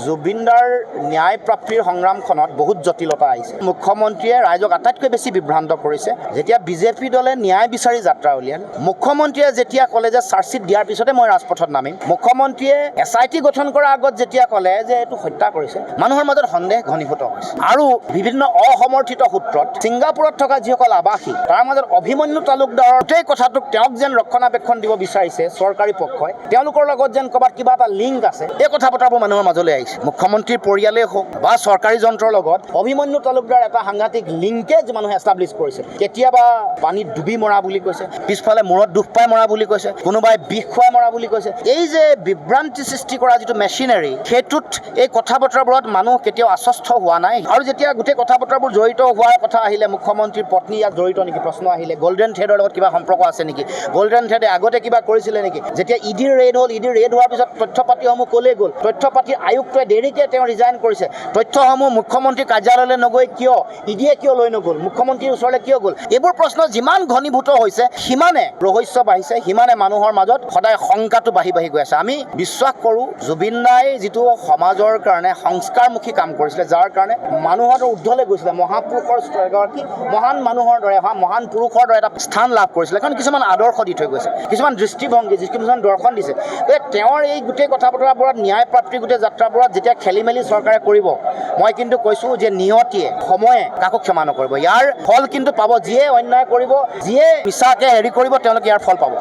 জুবিনদাৰ ন্যায় প্ৰাপ্তিৰ সংগ্ৰামখনত বহুত জটিলতা আহিছে। মুখ্যমন্ত্ৰীয়ে ৰাইজক আটাইতকৈ বেছি বিভ্ৰান্ত কৰিছে যেতিয়া বিজেপি দলে ন্যায় বিচাৰি যাত্ৰা উলিয়ালে। মুখ্যমন্ত্ৰীয়ে যেতিয়া ক'লে যে চাৰ্জশ্বিট দিয়াৰ পিছতে মই ৰাজপথত নামিম, মুখ্যমন্ত্ৰীয়ে SIT গঠন কৰাৰ আগত যেতিয়া ক'লে যে এইটো হত্যা কৰিছে, মানুহৰ মাজত সন্দেহ ঘনীভূত হৈছে। আৰু বিভিন্ন অসমৰ্থিত সূত্ৰত ছিংগাপুৰত থকা যিসকল আৱাসী তাৰ মাজত অভিমন্যু তালুকদাৰৰ গোটেই কথাটোক তেওঁক যেন ৰক্ষণাবেক্ষণ দিব বিচাৰিছে চৰকাৰী পক্ষই, তেওঁলোকৰ লগত যেন ক'ৰবাত কিবা এটা লিংক আছে, এই কথা বতৰাবোৰ মানুহৰ মাজলৈ আহিছে। মুখ্যমন্ত্ৰীৰ পৰিয়ালেই হওক বা চৰকাৰী যন্ত্ৰৰ লগত অভিমন্যু তালুকদাৰ এটা সাংঘাতিক লিংকেজ মানুহে এষ্টাব্লিছ কৰিছে। কেতিয়াবা পানীত ডুবি মৰা বুলি কৈছে, পিছফালে মূৰত দুখ পাই মৰা বুলি কৈছে, কোনোবাই বিষ খুৱাই মৰা বুলি কৈছে। এই যে বিভ্ৰান্তি সৃষ্টি কৰা যিটো মেচিনাৰী, সেইটোত এই কথা বতৰাবোৰত মানুহ কেতিয়াও আশ্বস্ত হোৱা নাই। আৰু যেতিয়া গোটেই কথা বতৰাবোৰ জড়িত হোৱাৰ কথা আহিলে, মুখ্যমন্ত্ৰীৰ পত্নী ইয়াত জড়িত নেকি প্ৰশ্ন আহিলে, গল্ডেন থ্ৰেডৰ লগত কিবা সম্পৰ্ক আছে নেকি, গল্ডেন থ্ৰেডে আগতে কিবা কৰিছিলে নেকি, যেতিয়া ইডিৰ ৰেড হ'ল, ইডিৰ ৰেড হোৱাৰ পিছত তথ্য পাতিসমূহ ক'লৈ গ'ল, তথ্য পাতিৰ আয়ুক্তই দেৰিকৈ তেওঁ ৰিজাইন কৰিছে, তথ্যসমূহ মুখ্যমন্ত্ৰীৰ কাৰ্যালয়লৈ নগৈ কিয়, ইডিয়ে কিয় লৈ নগ'ল, মুখ্যমন্ত্ৰীৰ ওচৰলৈ কিয় গ'ল, এইবোৰ প্ৰশ্ন যিমান ঘনীভূত হৈছে সিমানে ৰহস্য বাঢ়িছে, সিমানে মানুহৰ মাজত সদায় শংকাটো বাঢ়ি গৈ আছে। আমি বিশ্বাস কৰোঁ জুবিন দাই যিটো সমাজৰ কাৰণে সংস্কাৰমুখী কাম কৰিছিলে, যাৰ কাৰণে মানুহৰ ঊৰ্ধলৈ গৈছিলে, মহাপুৰুষৰ এগৰাকী মহান মানুহৰ দৰে, মহান পুৰুষৰ দৰে এটা স্থান লাভ কৰিছিলে, কাৰণ কিছুমান আদৰ্শ দি থৈ গৈছে, কিছুমান দৃষ্টিভংগী, কিছুমান দৰ্শন দিছে। তেওঁৰ এই গোটেই কথা বতৰাবোৰত, ন্যায় প্ৰাপ্তিৰ গোটেই যাত্ৰাবোৰত যেতিয়া খেলি মেলি চৰকাৰে কৰিব, মই কিন্তু কৈছোঁ যে নিয়তিয়ে, সময়ে কাকো ক্ষমা নকৰিব। ইয়াৰ ফল কিন্তু পাব, যিয়ে অন্যায় কৰিব, যিয়ে মিছাকৈ কৰিব, তেওঁলোকে ইয়াৰ ফল পাব।